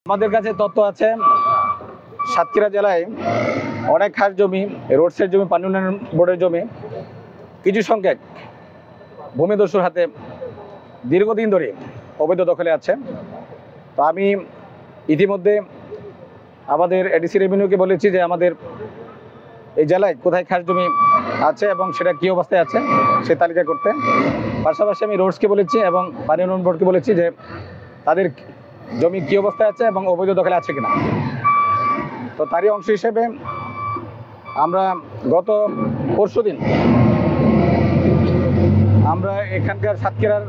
আমাদের কাছে তথ্য আছে সাতক্ষীরা জেলায় অনেক খাস জমি, রোডসের জমি, পানি উন্নয়ন বোর্ডের জমি কিছু সংখ্যক ভূমিদস্যুর হাতে দীর্ঘদিন ধরে অবৈধ দখলে আছে। তো আমি ইতিমধ্যে আমাদের এডিসি রেভিনিউকে বলেছি যে আমাদের এই জেলায় কোথায় খাস জমি আছে এবং সেটা কী অবস্থায় আছে সে তালিকা করতে। পাশাপাশি আমি রোডসকে বলেছি এবং পানি উন্নয়ন বোর্ডকে বলেছি যে তাদের জমি কী অবস্থায় আছে এবং অবৈধ দখলে আছে কিনা। তো তারই অংশ হিসেবে আমরা গত পরশুদিন আমরা এখানকার সাতক্ষীরার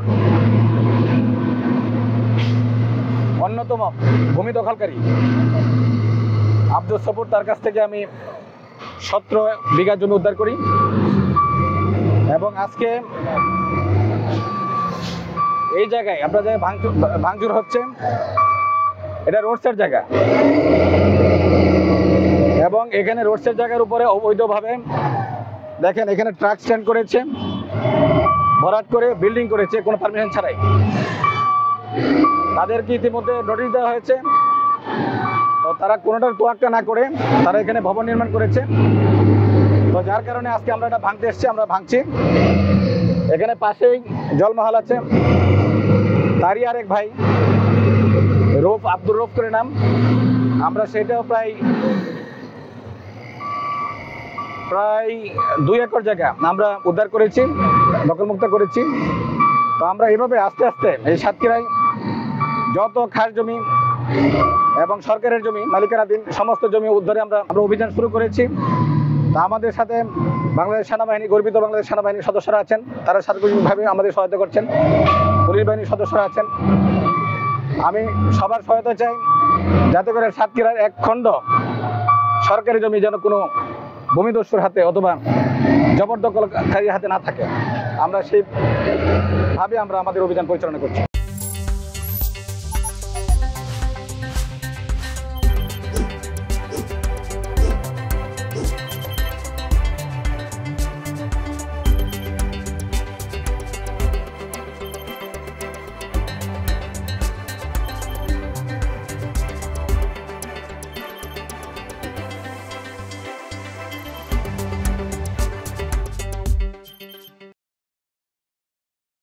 অন্যতম ভূমি দখলকারী আব্দুল সফর, তার কাছ থেকে আমি 17 বিঘা জমি উদ্ধার করি এবং আজকে এই জায়গায় আপনার যে ভাঙচুর হচ্ছে এটা রোডসের জায়গা এবং এখানে রোডসের জায়গার উপরে অবৈধভাবে দেখেন এখানে ট্রাক স্ট্যান্ড করেছে, ভরাট করে বিল্ডিং করেছে কোনো পারমিশন ছাড়াই। তাদেরকে ইতিমধ্যে নোটিশ দেওয়া হয়েছে, তো তারা কোনোটার তোয়াক্কা না করে তারা এখানে ভবন নির্মাণ করেছে। তো যার কারণে আজকে আমরা এটা ভাঙতে এসেছি, আমরা ভাঙছি। এখানে পাশেই জলমহল আছে, তারই আরেক ভাই আব্দুর রৌফ করে নাম, আমরা সেটাও প্রায় 2 একর জায়গা আমরা উদ্ধার করেছি, দখলমুক্ত করেছি। তো আমরা এভাবে আস্তে আস্তে এই সাতক্ষীরায় যত খাস জমি এবং সরকারের জমি মালিকানাধীন সমস্ত জমি উদ্ধারে আমরা অভিযান শুরু করেছি। তা আমাদের সাথে বাংলাদেশ সেনাবাহিনী, গর্বিত বাংলাদেশ সেনাবাহিনীর সদস্যরা আছেন, তারা সার্বজনীনভাবে আমাদের সহায়তা করছেন, পুলিশ বাহিনীর সদস্যরা আছেন। আমি সবার সহায়তা চাই যাতে করে সাতক্ষীরার এক খণ্ড সরকারি জমি যেন কোনো ভূমিদস্যুর হাতে অথবা জবরদখলকারীর হাতে না থাকে। আমরা সেইভাবে আমাদের অভিযান পরিচালনা করছি।